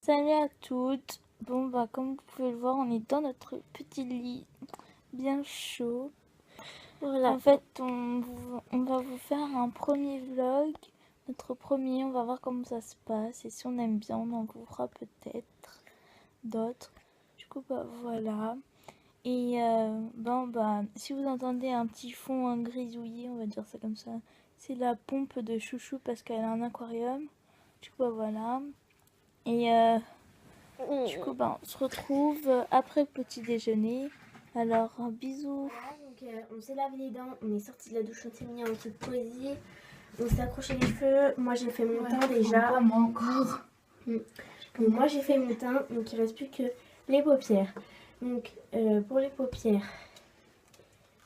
Salut à toutes. Bon bah comme vous pouvez le voir, on est dans notre petit lit bien chaud. Voilà. En fait, on va vous faire un premier vlog. Notre premier, on va voir comment ça se passe. Et si on aime bien, on en fera peut-être d'autres. Du coup bah voilà. Et bon bah si vous entendez un petit fond un grisouillis, on va dire ça comme ça, c'est la pompe de Chouchou parce qu'elle a un aquarium. Du coup bah voilà. Et du coup, ben, on se retrouve après le petit déjeuner. Alors, bisous. Voilà, donc on s'est lavé les dents, on est sorti de la douche, on s'est mis en truc posé, on s'est accroché les cheveux. Moi j'ai fait mon teint déjà. Pas moi encore. Donc, moi j'ai fait mon teint, donc il reste plus que les paupières. Donc pour les paupières,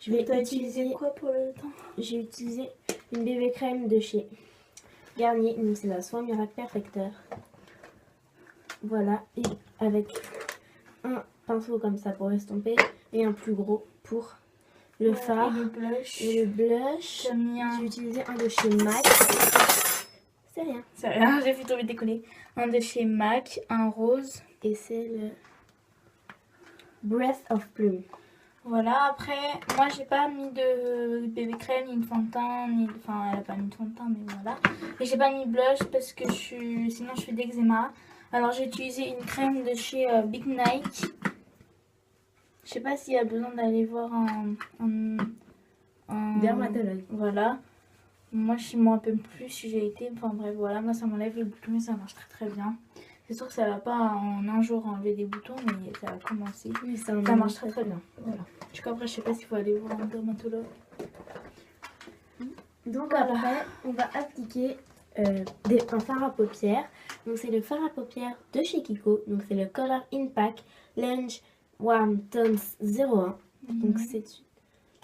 je vais utiliser quoi pour le teint? J'ai utilisé une bébé crème de chez Garnier, donc c'est la Soin Miracle Perfecteur. Voilà, et avec un pinceau comme ça pour estomper et un plus gros pour le fard et le blush. et le blush. J'ai utilisé un de chez MAC. C'est rien. C'est rien, j'ai fait tomber décoller. Un de chez MAC, un rose. Et c'est le Breath of Plume. Voilà, après, moi j'ai pas mis de bébé crème, ni de fond de teint, enfin elle a pas mis de fond de teint, mais voilà. Et j'ai pas mis de blush parce que sinon je fais d'eczéma. Alors j'ai utilisé une crème de chez Big Nike. Je sais pas s'il y a besoin d'aller voir un Dermatologue. Voilà. Moi je m'en rappelle plus si j'ai été. Enfin bref, voilà. Moi ça m'enlève les boutons et ça marche très très bien. C'est sûr que ça va pas en un jour enlever des boutons, mais ça va commencer. Oui, ça marche très très bien. Voilà. Du coup après je sais pas s'il faut aller voir un dermatologue. Donc Voilà. après, on va appliquer un fard à paupières. Donc c'est le fard à paupières de chez Kiko. Donc c'est le Color Impact Lange Warm Tones 01. Donc c'est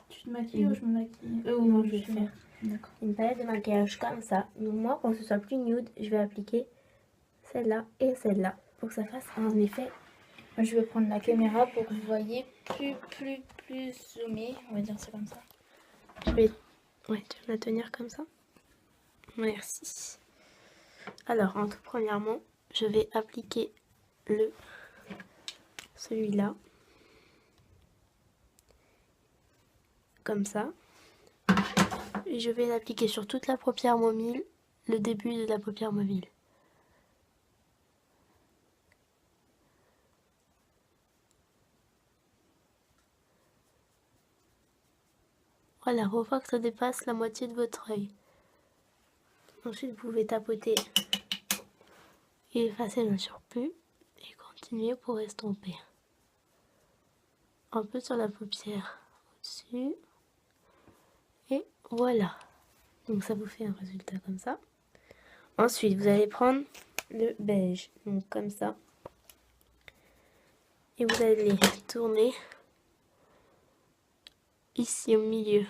Tu te maquilles ou je me maquille non, je vais faire D'accord. une palette de maquillage comme ça. Donc moi, pour que ce soit plus nude, je vais appliquer celle-là et celle-là pour que ça fasse un effet. Moi, je vais prendre la caméra pour que vous voyez plus zoomé. On va dire ça comme ça. Ouais, tu vas la tenir comme ça. Merci. Alors, en tout premièrement, je vais appliquer celui-là. Comme ça. Et je vais l'appliquer sur toute la paupière mobile, le début de la paupière mobile. Voilà, faut pas que ça dépasse la moitié de votre œil. Ensuite, vous pouvez tapoter et effacer le surplus et continuer pour estomper. Un peu sur la paupière au-dessus. Et voilà. Donc ça vous fait un résultat comme ça. Ensuite, vous allez prendre le beige, donc comme ça. Et vous allez tourner ici au milieu.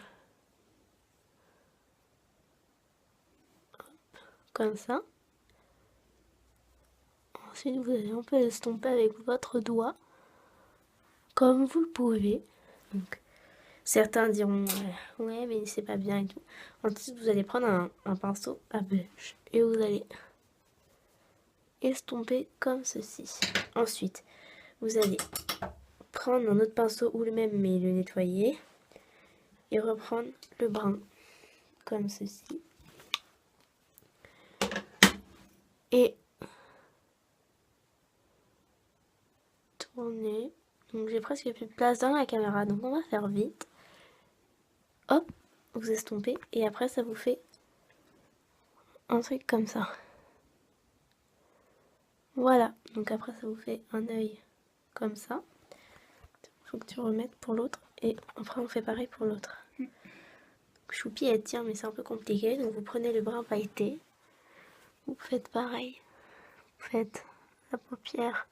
Hop, comme ça. Ensuite, vous allez un peu estomper avec votre doigt, comme vous le pouvez. Donc, certains diront ouais, mais c'est pas bien et tout. Ensuite, vous allez prendre un pinceau à beige et vous allez estomper comme ceci. Ensuite, vous allez prendre un autre pinceau ou le même mais le nettoyer et reprendre le brun comme ceci. Et tourner. Donc j'ai presque plus de place dans la caméra, donc on va faire vite. Hop, vous estompez et après ça vous fait un truc comme ça. Voilà, donc après ça vous fait un œil comme ça. Faut que tu remettes pour l'autre et après on fait pareil pour l'autre. Choupi elle tient mais c'est un peu compliqué, donc vous prenez le brin pailleté. Vous faites pareil. Vous faites la paupière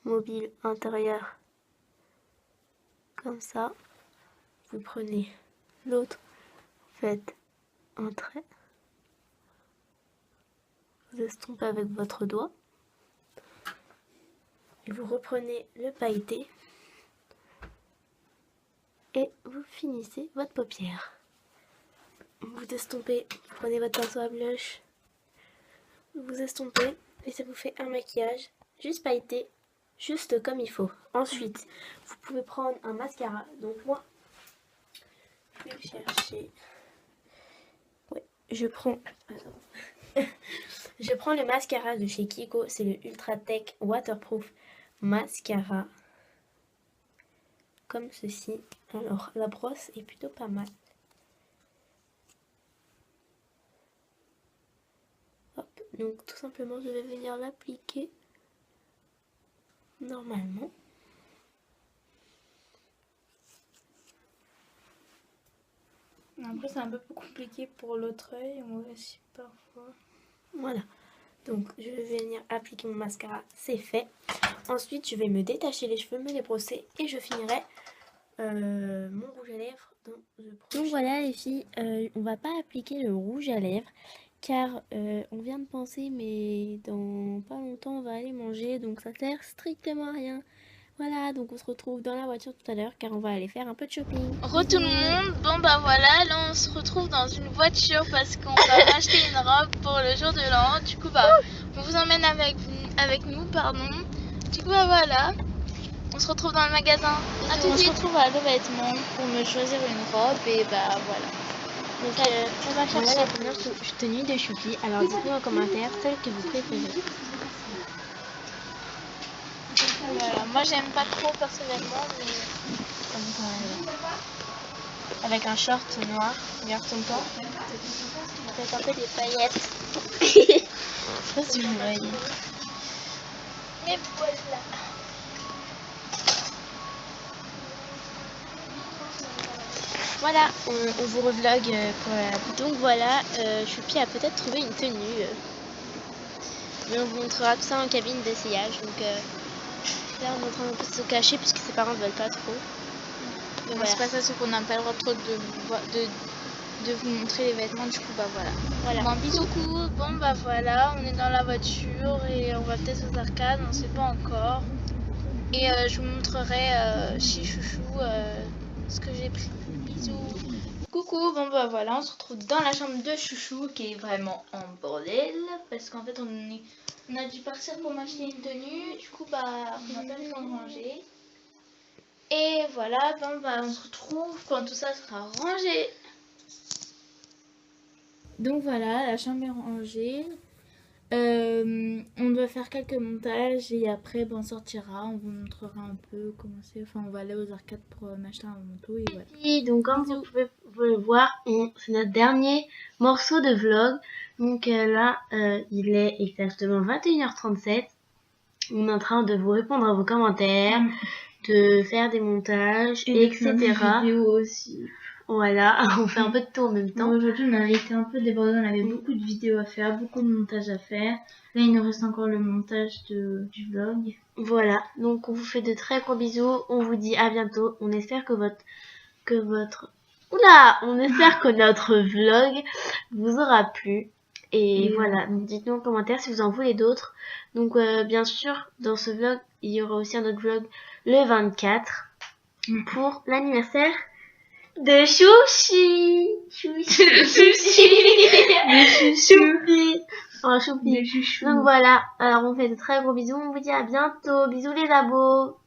mobile intérieure comme ça. Vous prenez l'autre, vous faites un trait. Vous estompez avec votre doigt. Et vous reprenez le pailleté. Et vous finissez votre paupière. Vous estompez, vous prenez votre pinceau à blush. Vous estompez et ça vous fait un maquillage juste pailleté, juste comme il faut. Ensuite, vous pouvez prendre un mascara. Donc moi, je vais chercher... Ouais, je prends... Je prends le mascara de chez Kiko. C'est le Ultra Tech Waterproof Mascara. Comme ceci. Alors, la brosse est plutôt pas mal. Hop, donc tout simplement, je vais venir l'appliquer normalement. Après, c'est un peu plus compliqué pour l'autre œil, moi aussi parfois. Voilà. Donc, je vais venir appliquer mon mascara, c'est fait. Ensuite, je vais me détacher les cheveux, me les brosser et je finirai mon rouge à lèvres dans le prochain. Donc voilà les filles, on va pas appliquer le rouge à lèvres car on vient de penser, mais dans pas longtemps on va aller manger, donc ça sert strictement à rien. Voilà, donc on se retrouve dans la voiture tout à l'heure car on va aller faire un peu de shopping. Re tout le monde, bon bah voilà, là on se retrouve dans une voiture parce qu'on va acheter une robe pour le jour de l'an. Du coup bah on vous emmène avec nous, pardon. Du coup bah voilà, on se retrouve dans le magasin. On se retrouve à le vêtement pour me choisir une robe et bah voilà. Donc on va chercher la première tenue de Choupi. Alors dites-nous en commentaire celle que vous préférez. Voilà, moi j'aime pas trop personnellement, mais Avec un short noir, regarde ton corps. peut-être un peu des paillettes. Je sais pas si vous voyez. Et voilà. Voilà, on vous revlog pour la... Donc voilà, Choupi a peut-être trouvé une tenue. Mais on vous montrera tout ça en cabine d'essayage. Donc là on est en train un peu de se cacher puisque ses parents ne veulent pas trop. Donc voilà. C'est pas ça, c'est qu'on n'a pas le droit trop de vous montrer les vêtements, du coup bah voilà. Bon, bisous. Bon bah voilà, on est dans la voiture et on va peut-être aux arcades, on sait pas encore. Et je vous montrerai chez Chouchou ce que j'ai pris. Bisous. Coucou, bon bah voilà, on se retrouve dans la chambre de Chouchou qui est vraiment en bordel parce qu'en fait on a dû partir pour m'acheter une tenue, du coup bah on n'a pas eu le temps de ranger. Et voilà, bon bah on se retrouve quand tout ça sera rangé. Donc voilà, la chambre est rangée. On doit faire quelques montages et après on sortira, on vous montrera un peu comment c'est. Enfin on va aller aux arcades pour m'acheter un manteau et voilà. Et donc comme vous pouvez le voir, c'est notre dernier morceau de vlog. Donc là il est exactement 21h37. On est en train de vous répondre à vos commentaires, de faire des montages, et etc. Des vidéos aussi. Voilà, on fait un peu de tout en même temps. Aujourd'hui on a été un peu débordés, on avait beaucoup de vidéos à faire, beaucoup de montages à faire. Là il nous reste encore le montage du vlog. Voilà, donc on vous fait de très gros bisous, on vous dit à bientôt. On espère que on espère que notre vlog vous aura plu. Et voilà, donc dites-nous en commentaire si vous en voulez d'autres. Donc bien sûr, dans ce vlog, il y aura aussi un autre vlog le 24 pour l'anniversaire de Chouchi. Choupi. Donc voilà, alors on fait de très gros bisous, on vous dit à bientôt. Bisous les abos.